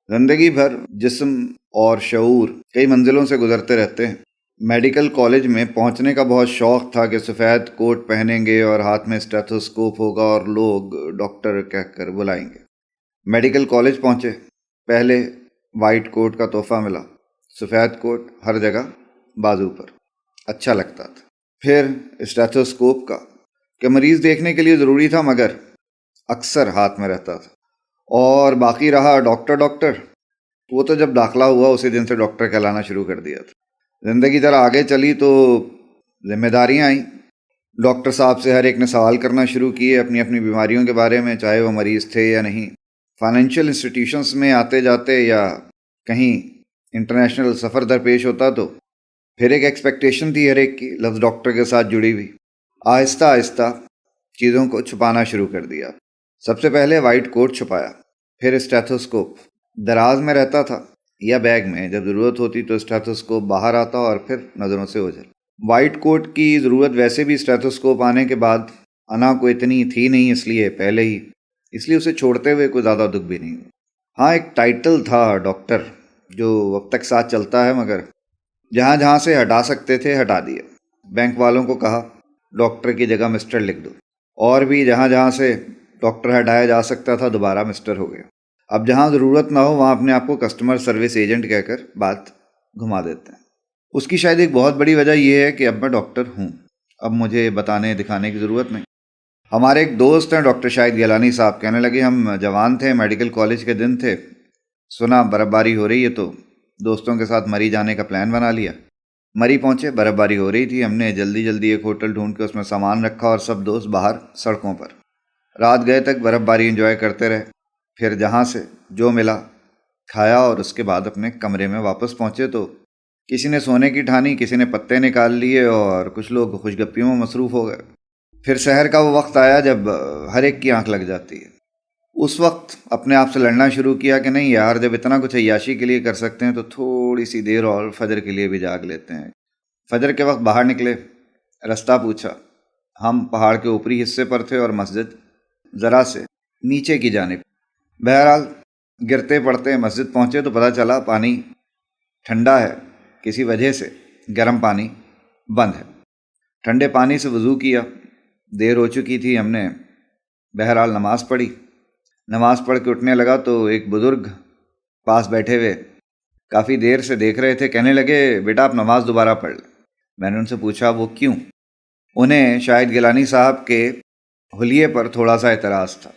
زندگی بھر جسم اور شعور کئی منزلوں سے گزرتے رہتے ہیں۔ میڈیکل کالج میں پہنچنے کا بہت شوق تھا کہ سفید کوٹ پہنیں گے اور ہاتھ میں اسٹیتھوسکوپ ہوگا اور لوگ ڈاکٹر کہہ کر بلائیں گے۔ میڈیکل کالج پہنچے، پہلے وائٹ کوٹ کا تحفہ ملا، سفید کوٹ ہر جگہ بازو پر، اچھا لگتا تھا۔ پھر اسٹیتھوسکوپ کا کہ مریض دیکھنے کے لیے ضروری تھا مگر اکثر ہاتھ میں رہتا تھا۔ اور باقی رہا ڈاکٹر ڈاکٹر، وہ تو جب داخلہ ہوا اسی دن سے ڈاکٹر کہلانا شروع کر دیا تھا۔ زندگی ذرا آگے چلی تو ذمہ داریاں آئیں۔ ڈاکٹر صاحب سے ہر ایک نے سوال کرنا شروع کیے اپنی اپنی بیماریوں کے بارے میں، چاہے وہ مریض تھے یا نہیں۔ فائنینشیل انسٹیٹیوشنز میں آتے جاتے یا کہیں انٹرنیشنل سفر درپیش ہوتا تو پھر ایک ایکسپیکٹیشن تھی ہر ایک کی لفظ ڈاکٹر کے ساتھ جڑی ہوئی۔ آہستہ آہستہ چیزوں کو چھپانا شروع کر دیا۔ سب سے پہلے وائٹ کوٹ چھپایا، پھر اسٹیتھوسکوپ دراز میں رہتا تھا یا بیگ میں، جب ضرورت ہوتی تو اسٹیتھوسکوپ باہر آتا اور پھر نظروں سے اوجھل۔ وائٹ کوٹ کی ضرورت ویسے بھی اسٹیتھوسکوپ آنے کے بعد انا کو اتنی تھی نہیں، اس لیے اسے چھوڑتے ہوئے کوئی زیادہ دکھ بھی نہیں ہوا۔ ہاں، ایک ٹائٹل تھا ڈاکٹر جو اب تک ساتھ چلتا ہے، مگر جہاں جہاں سے ہٹا سکتے تھے ہٹا دیا۔ بینک والوں کو کہا ڈاکٹر کی جگہ مسٹر لکھ دو، اور بھی جہاں جہاں سے ڈاکٹر ہٹایا جا سکتا تھا دوبارہ مسٹر ہو گیا۔ اب جہاں ضرورت نہ ہو وہاں اپنے آپ کو کسٹمر سروس ایجنٹ کہہ کر بات گھما دیتے ہیں۔ اس کی شاید ایک بہت بڑی وجہ یہ ہے کہ اب میں ڈاکٹر ہوں، اب مجھے بتانے دکھانے کی ضرورت نہیں۔ ہمارے ایک دوست ہیں ڈاکٹر شاہد گیلانی صاحب، کہنے لگے ہم جوان تھے، میڈیکل کالج کے دن تھے، سنا برف باری ہو رہی ہے تو دوستوں کے ساتھ مری جانے کا پلان بنا لیا۔ مری پہنچے، برف باری ہو رہی تھی، ہم نے جلدی جلدی ایک ہوٹل ڈھونڈ کے اس میں سامان رکھا اور سب دوست باہر سڑکوں پر رات گئے تک برف باری انجوائے کرتے رہے۔ پھر جہاں سے جو ملا کھایا اور اس کے بعد اپنے کمرے میں واپس پہنچے تو کسی نے سونے کی ٹھانی، کسی نے پتے نکال لیے اور کچھ لوگ خوش گپیوں میں مصروف ہو گئے۔ پھر سحر کا وہ وقت آیا جب ہر ایک کی آنکھ لگ جاتی ہے۔ اس وقت اپنے آپ سے لڑنا شروع کیا کہ نہیں یار، جب اتنا کچھ عیاشی کے لیے کر سکتے ہیں تو تھوڑی سی دیر اور فجر کے لیے بھی جاگ لیتے ہیں۔ فجر کے وقت باہر نکلے، رستہ پوچھا۔ ہم پہاڑ کے اوپری حصے پر تھے اور مسجد ذرا سے نیچے کی جانب۔ بہرحال گرتے پڑتے مسجد پہنچے تو پتہ چلا پانی ٹھنڈا ہے، کسی وجہ سے گرم پانی بند ہے۔ ٹھنڈے پانی سے وضو کیا، دیر ہو چکی تھی، ہم نے بہرحال نماز پڑھی۔ نماز پڑھ کے اٹھنے لگا تو ایک بزرگ پاس بیٹھے ہوئے کافی دیر سے دیکھ رہے تھے، کہنے لگے بیٹا آپ نماز دوبارہ پڑھ لیں۔ میں نے ان سے پوچھا وہ کیوں؟ انہیں شاہد گیلانی صاحب کے حلیے پر تھوڑا سا اعتراض تھا،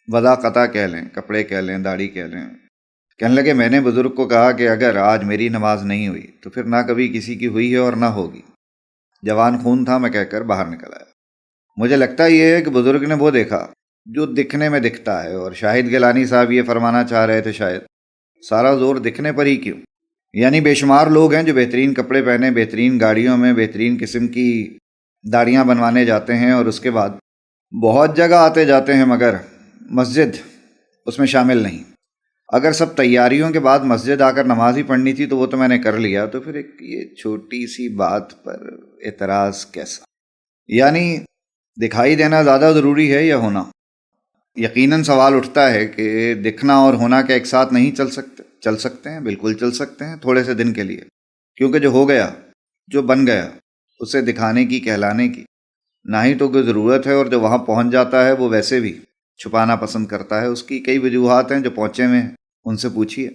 وضع قطع کہہ لیں، کپڑے کہہ لیں، داڑھی کہہ لیں۔ کہنے لگے میں نے بزرگ کو کہا کہ اگر آج میری نماز نہیں ہوئی تو پھر نہ کبھی کسی کی ہوئی ہے اور نہ ہوگی۔ جوان خون تھا، میں کہہ کر باہر نکل آیا۔ مجھے لگتا یہ ہے کہ بزرگ نے وہ دیکھا جو دکھنے میں دکھتا ہے، اور شاہد گیلانی صاحب یہ فرمانا چاہ رہے تھے شاید سارا زور دکھنے پر ہی کیوں؟ یعنی بے شمار لوگ ہیں جو بہترین کپڑے پہنے، بہترین گاڑیوں میں بہترین قسم کی داڑیاں بنوانے جاتے ہیں اور اس کے بعد بہت جگہ آتے جاتے ہیں، مگر مسجد اس میں شامل نہیں۔ اگر سب تیاریوں کے بعد مسجد آ کر نماز ہی پڑھنی تھی تو وہ تو میں نے کر لیا، تو پھر ایک یہ چھوٹی سی بات پر اعتراض کیسا؟ یعنی دکھائی دینا زیادہ ضروری ہے یا ہونا؟ یقیناً سوال اٹھتا ہے کہ دکھنا اور ہونا کیا ایک ساتھ نہیں چل سکتے ہیں؟ بالکل چل سکتے ہیں، تھوڑے سے دن کے لیے، کیونکہ جو ہو گیا، جو بن گیا، اسے دکھانے کی، کہلانے کی نہ ہی تو کوئی ضرورت ہے، اور جو وہاں پہنچ جاتا ہے وہ ویسے بھی چھپانا پسند کرتا ہے۔ اس کی کئی وجوہات ہیں، جو پہنچے ہوئے ہیں ان سے پوچھیے۔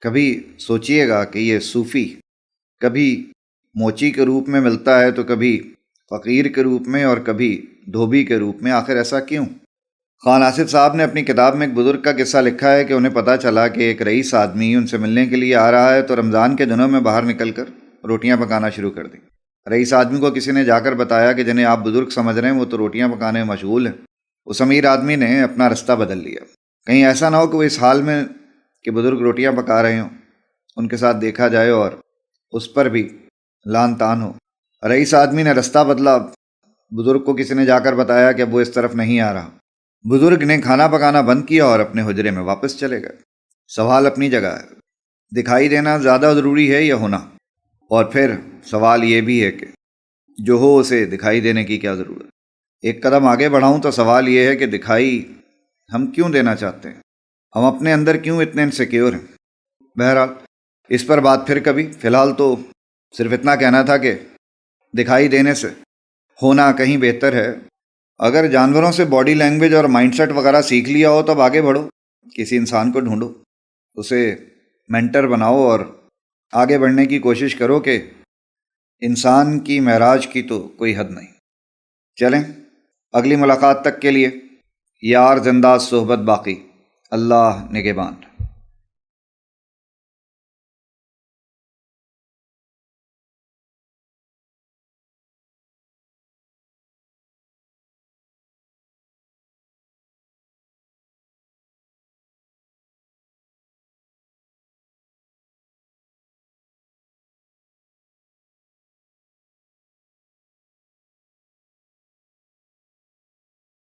کبھی سوچئے گا کہ یہ صوفی کبھی موچی کے روپ میں ملتا ہے تو کبھی فقیر کے روپ میں اور کبھی دھوبی کے روپ میں، آخر ایسا کیوں؟ خان آصف صاحب نے اپنی کتاب میں ایک بزرگ کا قصہ لکھا ہے کہ انہیں پتہ چلا کہ ایک رئیس آدمی ان سے ملنے کے لیے آ رہا ہے، تو رمضان کے دنوں میں باہر نکل کر روٹیاں پکانا شروع کر دی۔ رئیس آدمی کو کسی نے جا کر بتایا کہ جنہیں آپ بزرگ سمجھ رہے ہیں وہ تو روٹیاں پکانے میں مشغول ہیں۔ اس امیر آدمی نے اپنا رستہ بدل لیا، کہیں ایسا نہ ہو کہ وہ اس حال میں کہ بزرگ روٹیاں پکا رہے ہوں ان کے ساتھ دیکھا جائے اور اس پر بھی لان تان ہو۔ رئیس آدمی نے رستہ بدلا، بزرگ کو کسی نے جا کر بتایا کہ اب وہ اس طرف نہیں آ رہا۔ بزرگ نے کھانا پکانا بند کیا اور اپنے حجرے میں واپس چلے گئے۔ سوال اپنی جگہ ہے، دکھائی دینا زیادہ ضروری ہے یا ہونا؟ اور پھر سوال یہ بھی ہے کہ جو ہو اسے دکھائی دینے کی کیا ضرورت؟ ایک قدم آگے بڑھاؤں تو سوال یہ ہے کہ دکھائی ہم کیوں دینا چاہتے ہیں؟ ہم اپنے اندر کیوں اتنے انسیکیور ہیں؟ بہرحال اس پر بات پھر کبھی، فی الحال تو صرف اتنا کہنا تھا کہ دکھائی دینے سے ہونا کہیں بہتر ہے۔ اگر جانوروں سے باڈی لینگویج اور مائنڈ سیٹ وغیرہ سیکھ لیا ہو تب آگے بڑھو، کسی انسان کو ڈھونڈو، اسے مینٹر بناؤ اور آگے بڑھنے کی کوشش کرو کہ انسان کی معراج کی تو کوئی حد نہیں۔ چلیں اگلی ملاقات تک کے لیے یار زندہ صحبت باقی، اللہ نگہبان۔